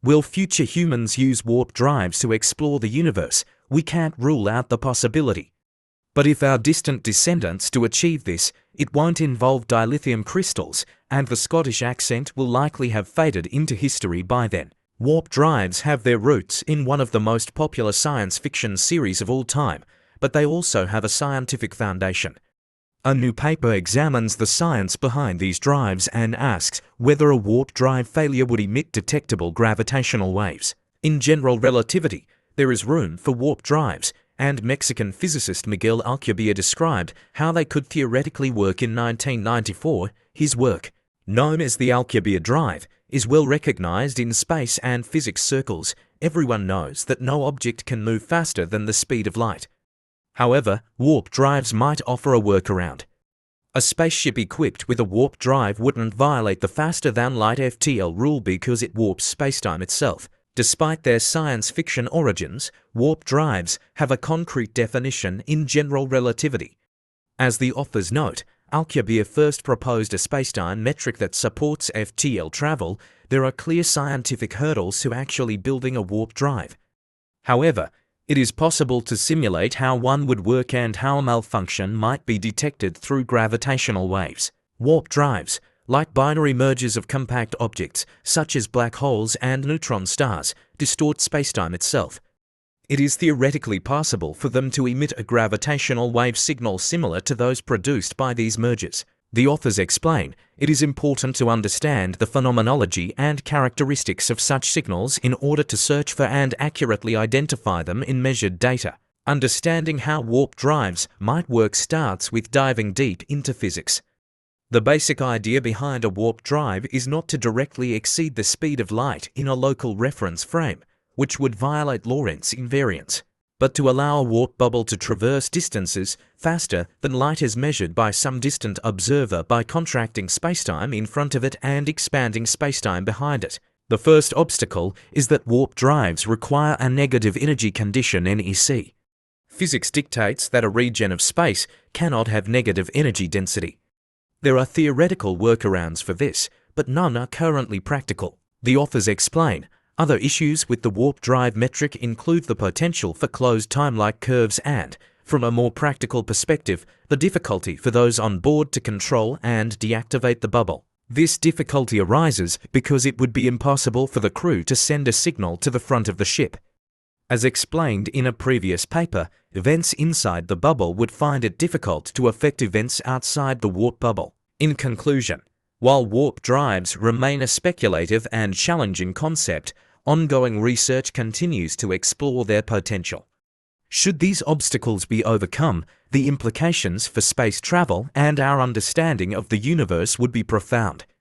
Will future humans use warp drives to explore the universe? We can't rule out the possibility. But if our distant descendants do achieve this, it won't involve dilithium crystals, and the Scottish accent will likely have faded into history by then. Warp drives have their roots in one of the most popular science fiction series of all time, but they also have a scientific foundation. A new paper examines the science behind these drives and asks whether a warp drive failure would emit detectable gravitational waves. In general relativity, there is room for warp drives, and Mexican physicist Miguel Alcubierre described how they could theoretically work in 1994. His work, known as the Alcubierre drive, is well recognized in space and physics circles. Everyone knows that no object can move faster than the speed of light. However, warp drives might offer a workaround. A spaceship equipped with a warp drive wouldn't violate the faster-than-light FTL rule because it warps spacetime itself. Despite their science fiction origins, warp drives have a concrete definition in general relativity. As the authors note, Alcubierre first proposed a spacetime metric that supports FTL travel. There are clear scientific hurdles to actually building a warp drive. However, it is possible to simulate how one would work and how a malfunction might be detected through gravitational waves. Warp drives, like binary mergers of compact objects, such as black holes and neutron stars, distort spacetime itself. It is theoretically possible for them to emit a gravitational wave signal similar to those produced by these mergers. The authors explain, it is important to understand the phenomenology and characteristics of such signals in order to search for and accurately identify them in measured data. Understanding how warp drives might work starts with diving deep into physics. The basic idea behind a warp drive is not to directly exceed the speed of light in a local reference frame, which would violate Lorentz invariance, but to allow a warp bubble to traverse distances faster than light as measured by some distant observer by contracting spacetime in front of it and expanding spacetime behind it. The first obstacle is that warp drives require a negative energy condition NEC. Physics dictates that a region of space cannot have negative energy density. There are theoretical workarounds for this, but none are currently practical. The authors explain, other issues with the warp drive metric include the potential for closed time-like curves and, from a more practical perspective, the difficulty for those on board to control and deactivate the bubble. This difficulty arises because it would be impossible for the crew to send a signal to the front of the ship. As explained in a previous paper, events inside the bubble would find it difficult to affect events outside the warp bubble. In conclusion, while warp drives remain a speculative and challenging concept, ongoing research continues to explore their potential. Should these obstacles be overcome, the implications for space travel and our understanding of the universe would be profound.